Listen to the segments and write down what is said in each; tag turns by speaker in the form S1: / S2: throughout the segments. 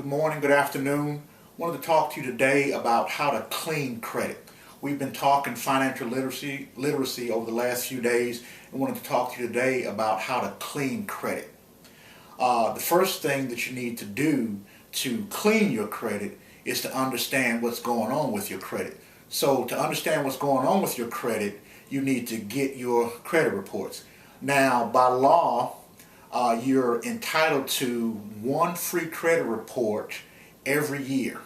S1: Good morning, good afternoon. Wanted to talk to you today about how to clean credit. We've been talking financial literacy over the last few days, and wanted to talk to you today about how to clean credit. The first thing that you need to do to clean your credit is to understand what's going on with your credit. So to understand what's going on with your credit, you need to get your credit reports. Now, by law, you're entitled to one free credit report every year.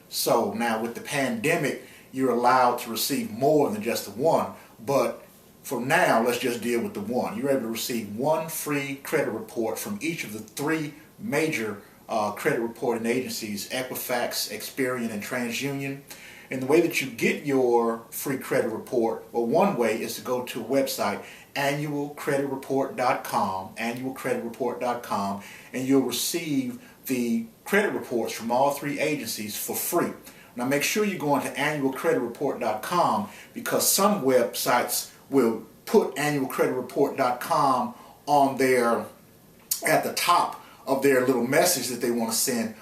S1: So now with the pandemic, you're allowed to receive more than just the one, but for now, let's just deal with the one. You're able to receive one free credit report from each of the three major credit reporting agencies, Equifax, Experian, and TransUnion. And the way that you get your free credit report, well, one way is to go to a website, annualcreditreport.com, and you'll receive the credit reports from all three agencies for free. Now make sure you go into annualcreditreport.com, because some websites will put annualcreditreport.com on their, at the top of their little message that they want to send.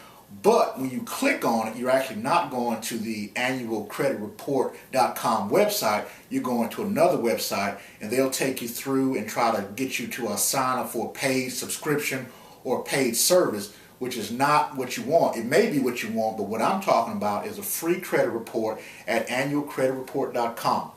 S1: But when you click on it, you're actually not going to the annualcreditreport.com website. You're going to another website, and they'll take you through and try to get you to sign up for a paid subscription or paid service, which is not what you want. It may be what you want, but what I'm talking about is a free credit report at annualcreditreport.com.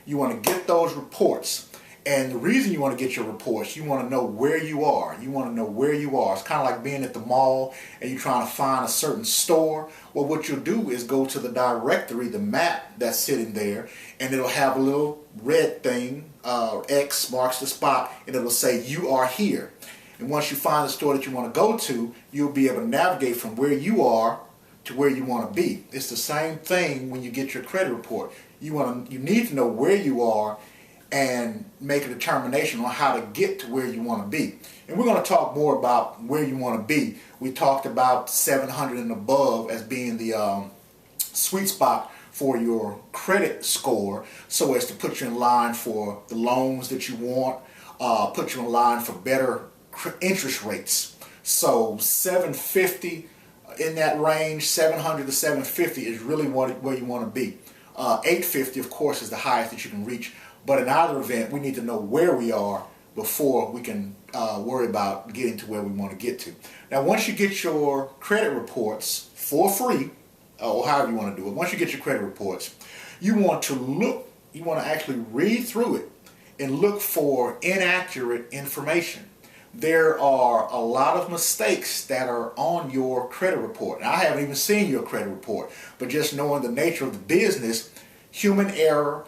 S1: You want to get those reports. And the reason you want to get your reports, you want to know where you are. You want to know where you are. It's kind of like being at the mall and you're trying to find a certain store. Well, what you'll do is go to the directory, the map that's sitting there, and it'll have a little red thing, X marks the spot, and it'll say you are here. And once you find the store that you want to go to, you'll be able to navigate from where you are to where you want to be. It's the same thing when you get your credit report. You need to know where you are and make a determination on how to get to where you want to be. And we're going to talk more about where you want to be. We talked about 700 and above as being the sweet spot for your credit score, so as to put you in line for the loans that you want, put you in line for better interest rates. So 750, in that range, 700 to 750 is really where you want to be. 850, of course, is the highest that you can reach. But in either event, we need to know where we are before we can worry about getting to where we want to get to. Now, once you get your credit reports for free, or however you want to do it, once you get your credit reports, you want to actually read through it and look for inaccurate information. There are a lot of mistakes that are on your credit report. Now, I haven't even seen your credit report, but just knowing the nature of the business, human error,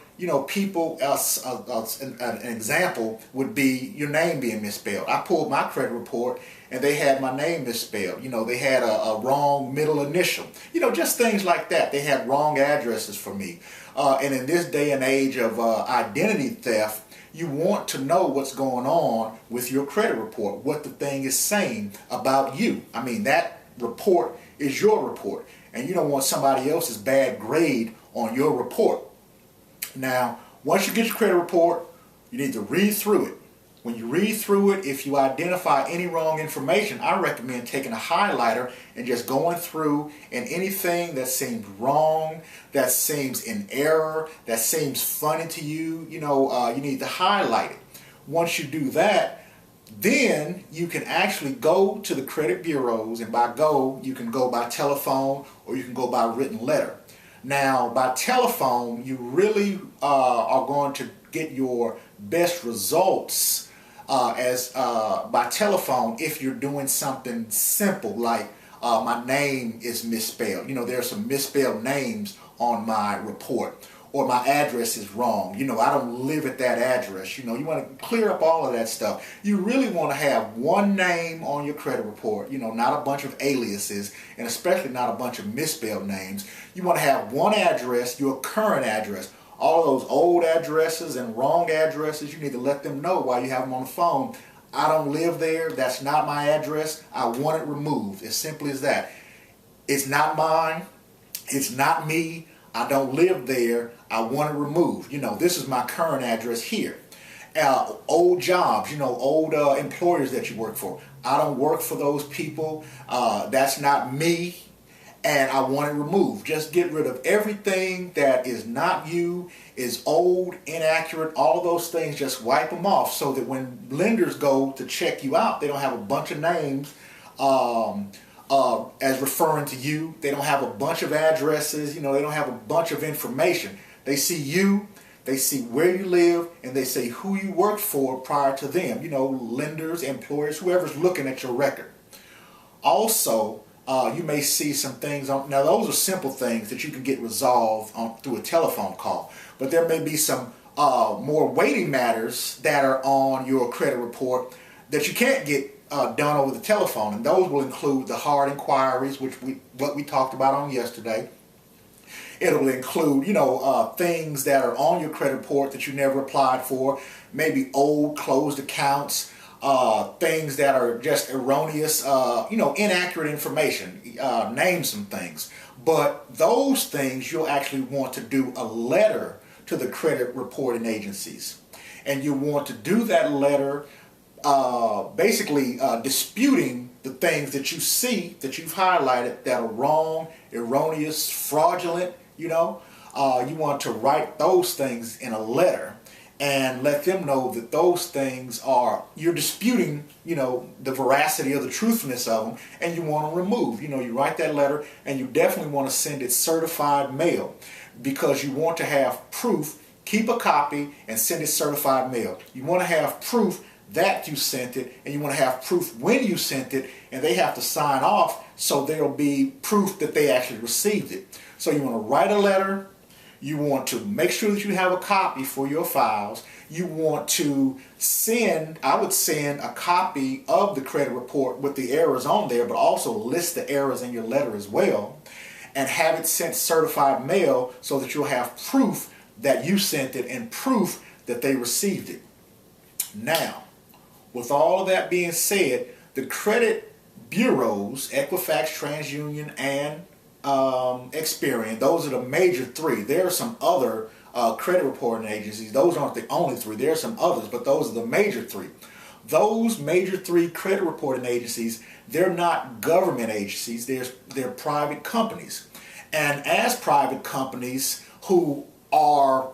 S1: people, an example would be your name being misspelled. I pulled my credit report and they had my name misspelled. They had a wrong middle initial. Just things like that. They had wrong addresses for me. And in this day and age of identity theft, you want to know what's going on with your credit report, what the thing is saying about you. I mean, that report is your report, and you don't want somebody else's bad grade on your report. Now, once you get your credit report, you need to read through it. When you read through it, if you identify any wrong information, I recommend taking a highlighter and just going through, and anything that seems wrong, that seems in error, that seems funny to you, you need to highlight it. Once you do that, then you can actually go to the credit bureaus, and by go, you can go by telephone or you can go by written letter. Now, by telephone, you really are going to get your best results by telephone if you're doing something simple like my name is misspelled. There are some misspelled names on my report, or my address is wrong. I don't live at that address. You want to clear up all of that stuff. You really want to have one name on your credit report, not a bunch of aliases, and especially not a bunch of misspelled names. You want to have one address, your current address. All those old addresses and wrong addresses, you need to let them know while you have them on the phone. I don't live there. That's not my address. I want it removed. As simple as that. It's not mine. It's not me. I don't live there. I want it removed. This is my current address here. Old jobs, old employers that you work for. I don't work for those people. That's not me, and I want it removed. Just get rid of everything that is not you, is old, inaccurate, all of those things. Just wipe them off so that when lenders go to check you out, they don't have a bunch of names as referring to you. They don't have a bunch of addresses. They don't have a bunch of information. They see you. They see where you live, and they say who you worked for prior to them. Lenders, employers, whoever's looking at your record. Also, you may see some things now those are simple things that you can get resolved through a telephone call. But there may be some more weighty matters that are on your credit report that you can't get done over the telephone. And those will include the hard inquiries, what we talked about on yesterday. It'll include, things that are on your credit report that you never applied for, maybe old closed accounts, things that are just erroneous, inaccurate information. Name some things. But those things you'll actually want to do a letter to the credit reporting agencies. And you want to do that letter basically disputing the things that you see, that you've highlighted, that are wrong, erroneous, fraudulent. You want to write those things in a letter and let them know that those things you're disputing, the veracity or the truthfulness of them, and you want to remove. You write that letter, and you definitely want to send it certified mail, because you want to have proof. Keep a copy and send it certified mail. You want to have proof that you sent it, and you want to have proof when you sent it, and they have to sign off, so there'll be proof that they actually received it. So you want to write a letter. You want to make sure that you have a copy for your files. You want to I would send a copy of the credit report with the errors on there, but also list the errors in your letter as well, and have it sent certified mail so that you'll have proof that you sent it and proof that they received it. Now, with all of that being said, the credit bureaus, Equifax, TransUnion, and Experian, those are the major three. There are some other credit reporting agencies. Those aren't the only three. There are some others, but those are the major three. Those major three credit reporting agencies, they're not government agencies. They're private companies. And as private companies who are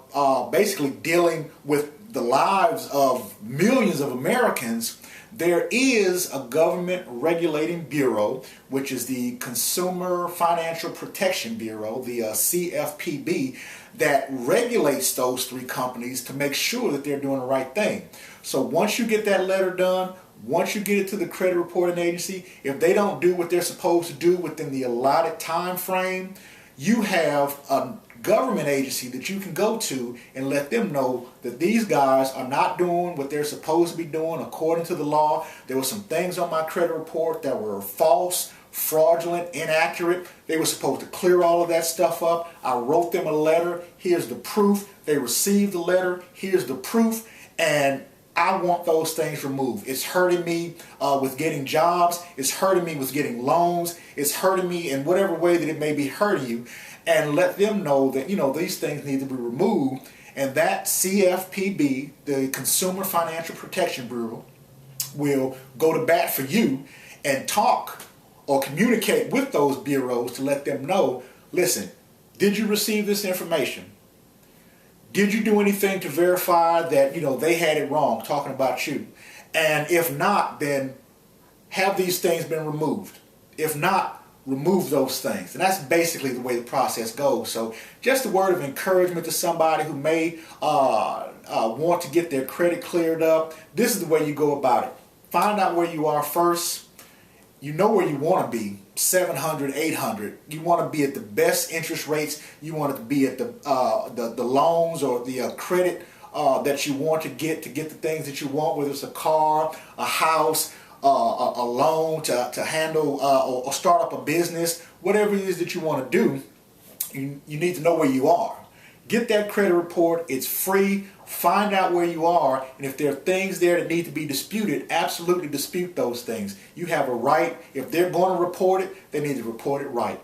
S1: basically dealing with the lives of millions of Americans, there is a government regulating bureau, which is the Consumer Financial Protection Bureau, the CFPB, that regulates those three companies to make sure that they're doing the right thing. So once you get that letter done, once you get it to the credit reporting agency, if they don't do what they're supposed to do within the allotted time frame, you have a government agency that you can go to and let them know that these guys are not doing what they're supposed to be doing according to the law. There were some things on my credit report that were false, fraudulent, inaccurate. They were supposed to clear all of that stuff up. I wrote them a letter. Here's the proof. They received the letter. Here's the proof. And I want those things removed. It's hurting me with getting jobs. It's hurting me with getting loans. It's hurting me in whatever way that it may be hurting you. And let them know that, these things need to be removed. And that CFPB, the Consumer Financial Protection Bureau, will go to bat for you and talk or communicate with those bureaus to let them know, listen, did you receive this information? Did you do anything to verify that, they had it wrong, talking about you? And if not, then have these things been removed? If not, remove those things. And that's basically the way the process goes. So just a word of encouragement to somebody who may want to get their credit cleared up. This is the way you go about it. Find out where you are first. You know where you want to be, 700, 800. You want to be at the best interest rates. You want to be at the loans or the credit that you want to get the things that you want, whether it's a car, a house, a loan to handle or start up a business, whatever it is that you want to do. You need to know where you are. Get that credit report. It's free. Find out where you are, and if there are things there that need to be disputed, absolutely dispute those things. You have a right. If they're going to report it, they need to report it right.